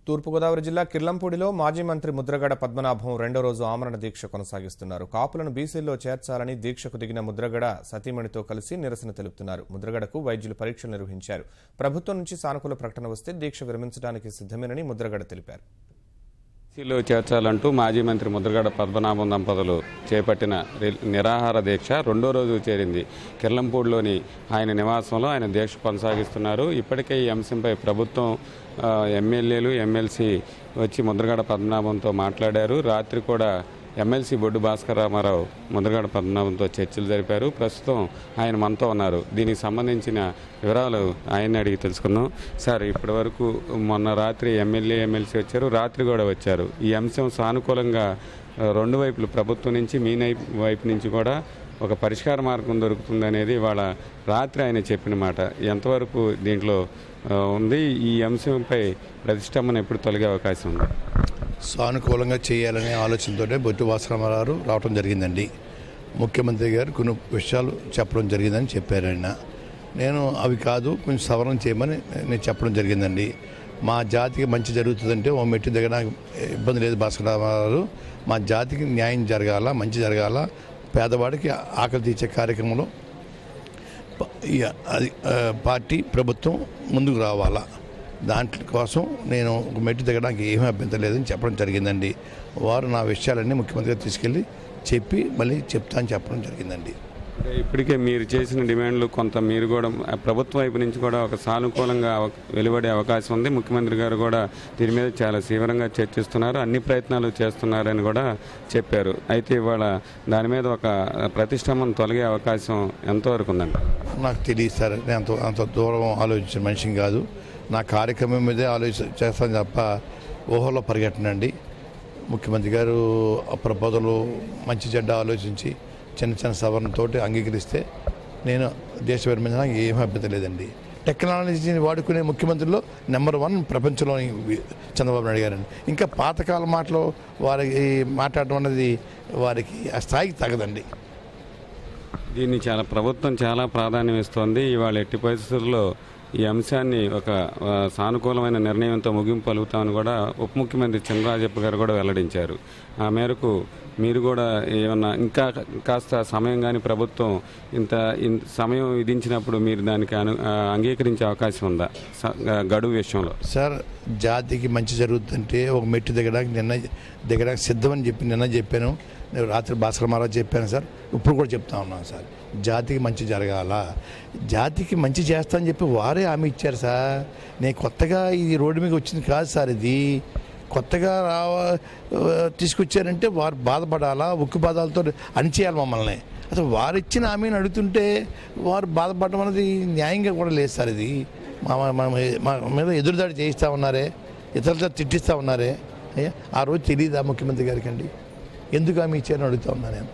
తూర్పుగోదావరి జిల్లా కిర్లంపూడిలో మాజీ మంత్రి ముద్రగడ పద్మనాభం రెండో రోజు ఆమరణ దీక్ష కొనసాగిస్తున్నారు. కాపులను బీసీల్లో చేర్చాలని దీక్షకు దిగిన ముద్రగడ సతీమణితో కలిసి నిరసన తెలుపుతున్నారు. ముద్రగడకు వైద్యులు పరీక్షలు నిర్వహించారు. ప్రభుత్వం నుంచి సానుకూల ప్రకటన వస్తే దీక్ష విరమించడానికి సిద్ధమేనని ముద్రగడ తెలిపారు. బీసీలో చేర్చాలంటూ మాజీ మంత్రి ముద్రగడ పద్మనాభం దంపతులు చేపట్టిన నిరాహార దీక్ష రెండో రోజు చేరింది. కిర్లంపూడిలోని ఆయన నివాసంలో ఆయన దీక్ష కొనసాగిస్తున్నారు. ఇప్పటికే ఈ అంశంపై ప్రభుత్వం ఎమ్మెల్యేలు ఎమ్మెల్సీ వచ్చి ముద్రగడ పద్మనాభంతో మాట్లాడారు. రాత్రి కూడా ఎమ్మెల్సీ బొడ్డు భాస్కర్ రామారావు ముద్రగడ పద్మనాభంతో చర్చలు జరిపారు. ప్రస్తుతం ఆయన మనతో ఉన్నారు. దీనికి సంబంధించిన వివరాలు ఆయన్ని అడిగి తెలుసుకుందాం. సార్, ఇప్పటి వరకు మొన్న రాత్రి ఎమ్మెల్యే ఎమ్మెల్సీ వచ్చారు, రాత్రి కూడా వచ్చారు. ఈ అంశం సానుకూలంగా రెండు వైపులు ప్రభుత్వం నుంచి మీ వైపు నుంచి కూడా ఒక పరిష్కార మార్గం దొరుకుతుంది అనేది వాళ్ళ రాత్రి ఆయన చెప్పిన మాట. ఎంతవరకు దీంట్లో ఉంది? ఈ అంశంపై ప్రతిష్టంభన ఎప్పుడు తొలగే అవకాశం ఉంది? సానుకూలంగా చేయాలనే ఆలోచనతోనే బొట్టు భాస్కరరావు రావడం జరిగిందండి. ముఖ్యమంత్రి గారు కొన్ని విషయాలు చెప్పడం జరిగిందని చెప్పారు ఆయన. నేను అవి కాదు, కొంచెం సవరణ చేయమని నేను చెప్పడం జరిగిందండి. మా జాతికి మంచి జరుగుతుందంటే ఓ మెట్టు దగ్గర ఇబ్బంది లేదు భాస్కరరావు. మా జాతికి న్యాయం జరగాల, మంచి జరగాల, పేదవాడికి ఆకలి తీర్చే కార్యక్రమంలో పార్టీ ప్రభుత్వం ముందుకు రావాలా, దాంట్లో కోసం నేను ఒక మెట్టు దిగడానికి ఏమీ అభ్యంతరం లేదని చెప్పడం జరిగిందండి. వారు నా విషయాలన్నీ ముఖ్యమంత్రి గారు తీసుకెళ్ళి చెప్పి మళ్ళీ చెప్తా అని చెప్పడం జరిగిందండి. ఇప్పటికే మీరు చేసిన డిమాండ్లు కొంత మీరు కూడా ప్రభుత్వం వైపు నుంచి కూడా ఒక సానుకూలంగా వెలువడే అవకాశం ఉంది. ముఖ్యమంత్రి గారు కూడా దీని మీద చాలా తీవ్రంగా చర్చిస్తున్నారు, అన్ని ప్రయత్నాలు చేస్తున్నారని కూడా చెప్పారు. అయితే ఇవాళ దాని మీద ఒక ప్రతిష్టంభన తొలగే అవకాశం ఎంతవరకు ఉందండి? నాకు తెలియదు సార్, నేను అంత దూరం ఆలోచించిన మనిషిని కాదు. నా కార్యక్రమం మీదే చేస్తాను తప్ప ఊహలో పరిగెట్టనండి. ముఖ్యమంత్రి గారు ప్రపోజలు మంచి చెడ్డ ఆలోచించి చిన్న చిన్న సవరణతో అంగీకరిస్తే నేను దేశ విరమించడానికి ఏమీ అభ్యంతరం లేదండి. టెక్నాలజీని వాడుకునే ముఖ్యమంత్రిలో నెంబర్ 1 ప్రపంచంలోని చంద్రబాబు నాయుడు గారండి. ఇంకా పాతకాల మాటలో వారికి మాట్లాడడం అనేది వారికి ఆ స్థాయికి తగదండి. దీన్ని ప్రభుత్వం చాలా ప్రాధాన్యం ఇస్తోంది. ఇవాళ ఎట్టి పరిస్థితుల్లో ఈ అంశాన్ని ఒక సానుకూలమైన నిర్ణయంతో ముగింపు పలుకుతామని కూడా ఉప ముఖ్యమంత్రి చంద్రరాజప్ప గారు కూడా వెల్లడించారు. ఆ మేరకు మీరు కూడా ఏమన్నా ఇంకా కాస్త సమయం కానీ ప్రభుత్వం ఇంత సమయం విధించినప్పుడు మీరు దానికి అంగీకరించే అవకాశం ఉందా గడువు విషయంలో? సార్, జాతికి మంచి జరుగుతుంటే ఒక మెట్టు దిగడానికి సిద్ధమని నిన్న చెప్పాను. నేను రాత్రి భాస్కరరావు చెప్పాను సార్, ఇప్పుడు కూడా చెప్తా ఉన్నాను సార్. జాతికి మంచి జరగాల, జాతికి మంచి చేస్తానని చెప్పి వారే హామీ ఇచ్చారు సార్. నేను కొత్తగా ఈ రోడ్డు మీద వచ్చింది కాదు సార్, ఇది కొత్తగా తీసుకొచ్చారంటే వారు బాధపడాలా, ఉక్కు బాధలతో అణిచేయాలి మమ్మల్ని. అసలు వారు ఇచ్చిన హామీని అడుగుతుంటే వారు బాధపడడం అనేది న్యాయంగా కూడా లేదు సార్. ఇది మా మీద ఎదురుదాడి చేయిస్తూ ఉన్నారే, ఇతరులతో తిట్టిస్తూ ఉన్నారే. అయ్యా, ఆ రోజు తెలియదా ముఖ్యమంత్రి గారికి అండి? ఎందుకు హామీ ఇచ్చారని అడుగుతా ఉన్నా నేను.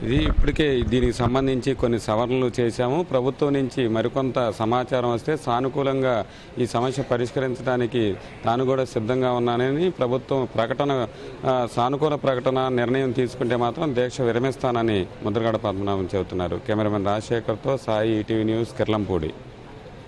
ఇది ఇప్పటికే దీనికి సంబంధించి కొన్ని సవరణలు చేశాము. ప్రభుత్వం నుంచి మరికొంత సమాచారం వస్తే సానుకూలంగా ఈ సమస్య పరిష్కరించడానికి తాను కూడా సిద్ధంగా ఉన్నానని ప్రభుత్వం సానుకూల ప్రకటన నిర్ణయం తీసుకుంటే మాత్రం దీక్ష విరమిస్తానని ముద్రగడ పద్మనాభం చెబుతున్నారు. కెమెరామెన్ రాజశేఖర్తో సాయి ఈటీవీ న్యూస్, కిర్లంపూడి.